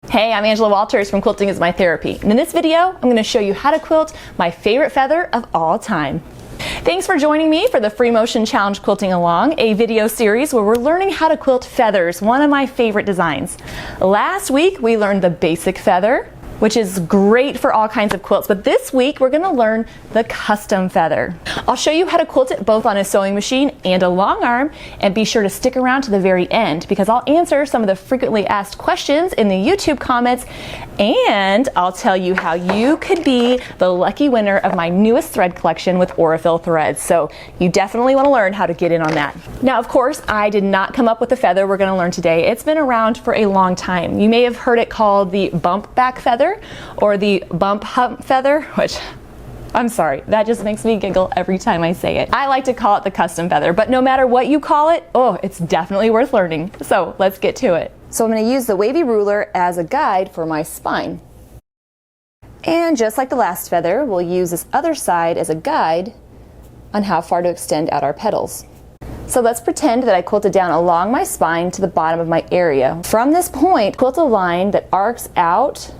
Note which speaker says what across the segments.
Speaker 1: Hey, I'm Angela Walters from Quilting is My Therapy, and in this video, I'm going to show you how to quilt my favorite feather of all time. Thanks for joining me for the Free Motion Challenge Quilting Along, a video series where we're learning how to quilt feathers, one of my favorite designs. Last week, we learned the basic feather, which is great for all kinds of quilts, but this week we're going to learn the custom feather. I'll show you how to quilt it both on a sewing machine and a long arm, and be sure to stick around to the very end because I'll answer some of the frequently asked questions in the YouTube comments, and I'll tell you how you could be the lucky winner of my newest thread collection with Aurifil threads. So you definitely want to learn how to get in on that. Now, of course, I did not come up with the feather we're going to learn today. It's been around for a long time. You may have heard it called the bump back feather or the bump hump feather, which I'm sorry, that just makes me giggle every time I say it. I like to call it the custom feather, but no matter what you call it, oh, it's definitely worth learning. So let's get to it. So I'm going to use the wavy ruler as a guide for my spine. And just like the last feather, we'll use this other side as a guide on how far to extend out our petals. So let's pretend that I quilted down along my spine to the bottom of my area. From this point, quilt a line that arcs out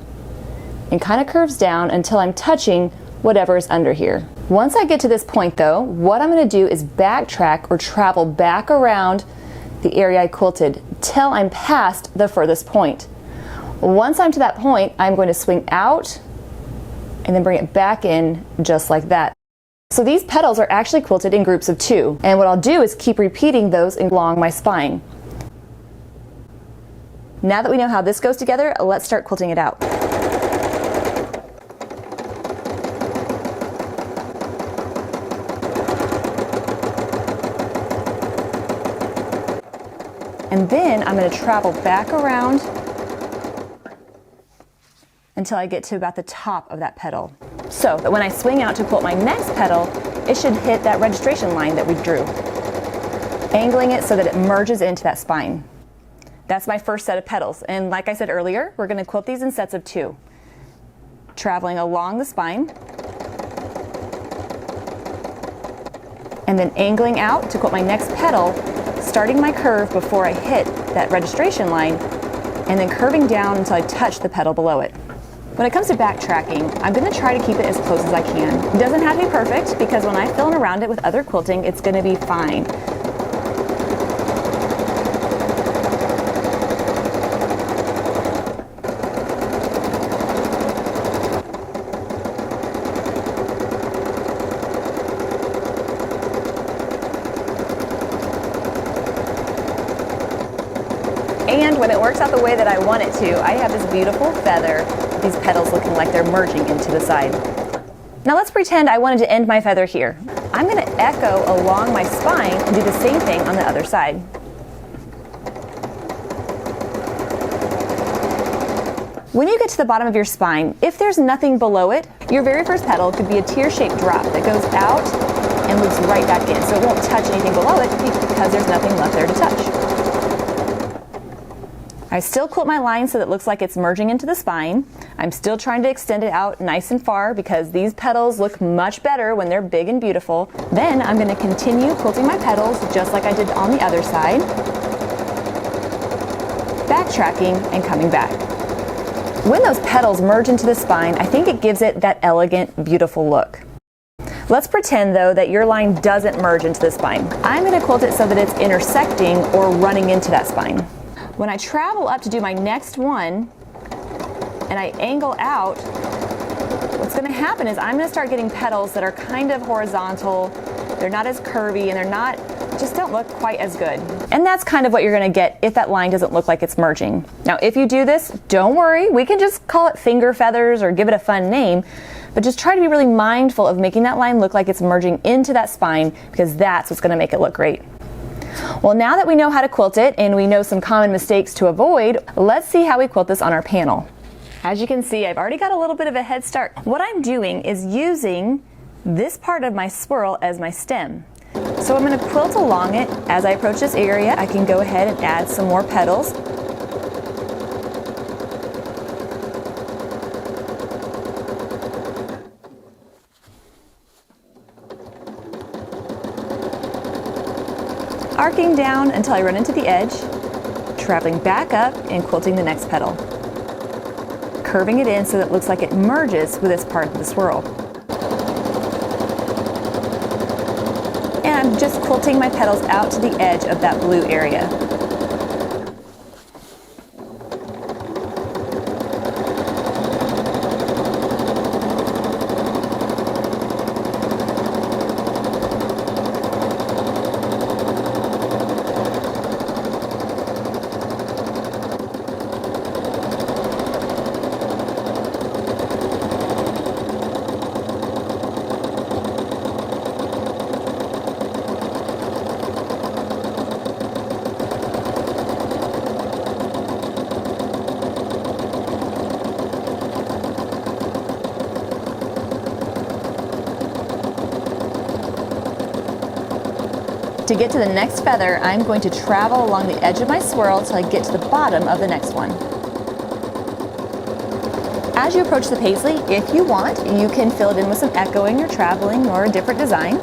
Speaker 1: and kind of curves down until I'm touching whatever is under here. Once I get to this point though, what I'm going to do is backtrack or travel back around the area I quilted till I'm past the furthest point. Once I'm to that point, I'm going to swing out and then bring it back in just like that. So these petals are actually quilted in groups of 2, and what I'll do is keep repeating those along my spine. Now that we know how this goes together, let's start quilting it out. And then I'm going to travel back around until I get to about the top of that petal. So that when I swing out to quilt my next petal, it should hit that registration line that we drew, angling it so that it merges into that spine. That's my first set of petals, and like I said earlier, we're going to quilt these in sets of 2, traveling along the spine and then angling out to quilt my next petal, starting my curve before I hit that registration line, and then curving down until I touch the petal below it. When it comes to backtracking, I'm going to try to keep it as close as I can. It doesn't have to be perfect because when I fill in around it with other quilting, it's going to be fine. And when it works out the way that I want it to, I have this beautiful feather with these petals looking like they're merging into the side. Now let's pretend I wanted to end my feather here. I'm going to echo along my spine and do the same thing on the other side. When you get to the bottom of your spine, if there's nothing below it, your very first petal could be a tear-shaped drop that goes out and loops right back in, so it won't touch anything below it because there's nothing left there to touch. I still quilt my line so that it looks like it's merging into the spine. I'm still trying to extend it out nice and far because these petals look much better when they're big and beautiful. Then I'm going to continue quilting my petals just like I did on the other side, backtracking and coming back. When those petals merge into the spine, I think it gives it that elegant, beautiful look. Let's pretend though that your line doesn't merge into the spine. I'm going to quilt it so that it's intersecting or running into that spine. When I travel up to do my next one and I angle out, what's going to happen is I'm going to start getting petals that are kind of horizontal, they're not as curvy, and just don't look quite as good. And that's kind of what you're going to get if that line doesn't look like it's merging. Now if you do this, don't worry, we can just call it finger feathers or give it a fun name, but just try to be really mindful of making that line look like it's merging into that spine because that's what's going to make it look great. Well, now that we know how to quilt it and we know some common mistakes to avoid, let's see how we quilt this on our panel. As you can see, I've already got a little bit of a head start. What I'm doing is using this part of my swirl as my stem. So I'm going to quilt along it. As I approach this area, I can go ahead and add some more petals. Arcing down until I run into the edge, traveling back up and quilting the next petal. curving it in so that it looks like it merges with this part of the swirl. And I'm just quilting my petals out to the edge of that blue area. To get to the next feather, I'm going to travel along the edge of my swirl till I get to the bottom of the next one. As you approach the paisley, if you want, you can fill it in with some echoing or traveling or a different design.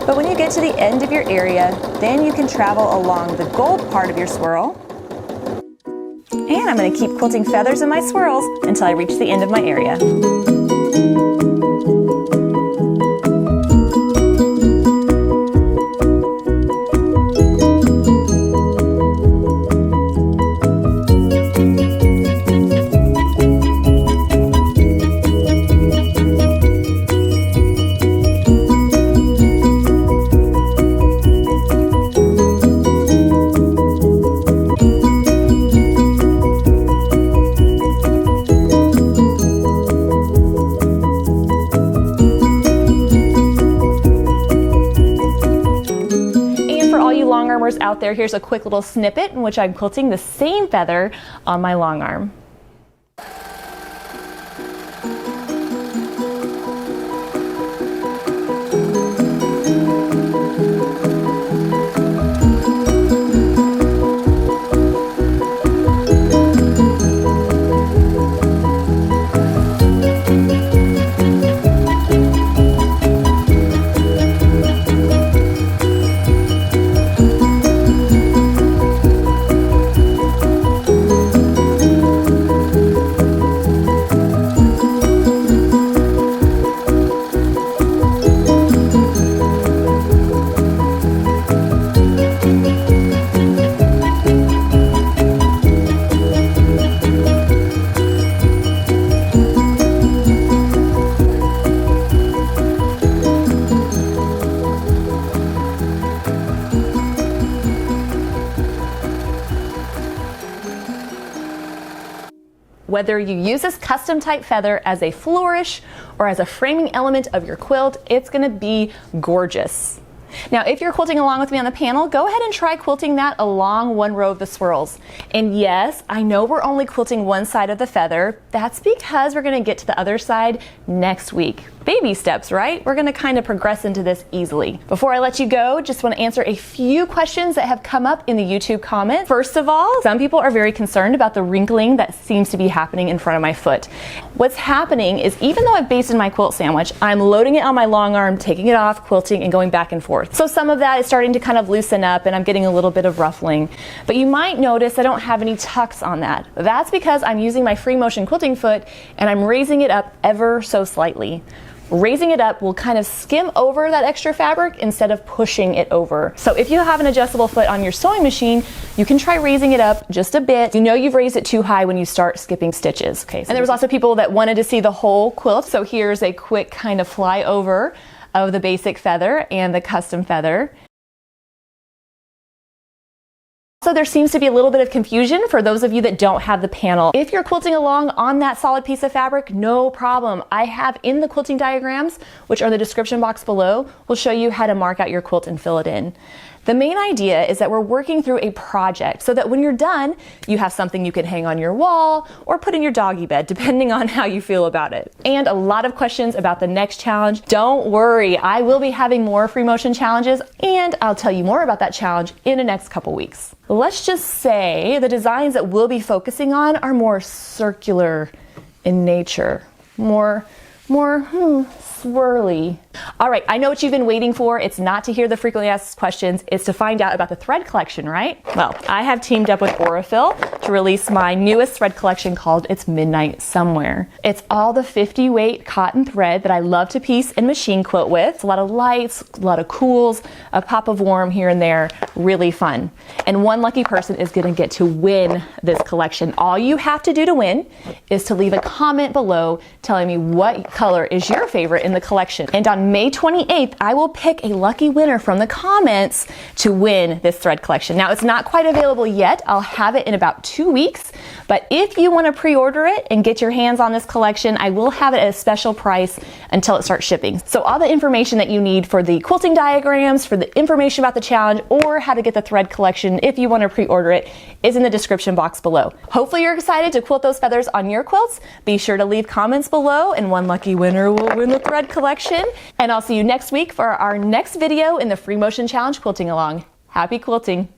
Speaker 1: But when you get to the end of your area, then you can travel along the gold part of your swirl. And I'm going to keep quilting feathers in my swirls until I reach the end of my area. Longarmers out there, here's a quick little snippet in which I'm quilting the same feather on my long arm. Whether you use this custom type feather as a flourish or as a framing element of your quilt, it's going to be gorgeous. Now, if you're quilting along with me on the panel, go ahead and try quilting that along one row of the swirls. And yes, I know we're only quilting one side of the feather. That's because we're going to get to the other side next week. Baby steps, right? We're going to kind of progress into this easily. Before I let you go, just want to answer a few questions that have come up in the YouTube comments. First of all, some people are very concerned about the wrinkling that seems to be happening in front of my foot. What's happening is, even though I've basted my quilt sandwich, I'm loading it on my long arm, taking it off, quilting, and going back and forth. So some of that is starting to kind of loosen up and I'm getting a little bit of ruffling. But you might notice I don't have any tucks on that. That's because I'm using my free motion quilting foot and I'm raising it up ever so slightly. Raising it up will kind of skim over that extra fabric instead of pushing it over. So if you have an adjustable foot on your sewing machine, you can try raising it up just a bit. You know you've raised it too high when you start skipping stitches. Okay, so and there was also people that wanted to see the whole quilt. So here's a quick kind of flyover of the basic feather and the custom feather. So there seems to be a little bit of confusion for those of you that don't have the panel. If you're quilting along on that solid piece of fabric, no problem. I have in the quilting diagrams, which are in the description box below, will show you how to mark out your quilt and fill it in. The main idea is that we're working through a project so that when you're done, you have something you can hang on your wall or put in your doggy bed, depending on how you feel about it. And a lot of questions about the next challenge. Don't worry, I will be having more free motion challenges and I'll tell you more about that challenge in the next couple weeks. Let's just say the designs that we'll be focusing on are more circular in nature, more more swirly. All right, I know what you've been waiting for. It's not to hear the frequently asked questions, it's to find out about the thread collection, right? Well, I have teamed up with Aurifil to release my newest thread collection called It's Midnight Somewhere. It's all the 50 weight cotton thread that I love to piece and machine quilt with. It's a lot of lights, a lot of cools, a pop of warm here and there, really fun. And one lucky person is gonna get to win this collection. All you have to do to win is to leave a comment below telling me what color is your favorite in the collection. And on May 28th, I will pick a lucky winner from the comments to win this thread collection. Now, it's not quite available yet. I'll have it in about 2 weeks, but if you want to pre-order it and get your hands on this collection, I will have it at a special price until it starts shipping. So all the information that you need for the quilting diagrams, for the information about the challenge, or how to get the thread collection if you want to pre-order it, is in the description box below. Hopefully you're excited to quilt those feathers on your quilts. Be sure to leave comments below and one lucky winner will win the thread collection. And I'll see you next week for our next video in the Free Motion Challenge Quilting Along. Happy quilting!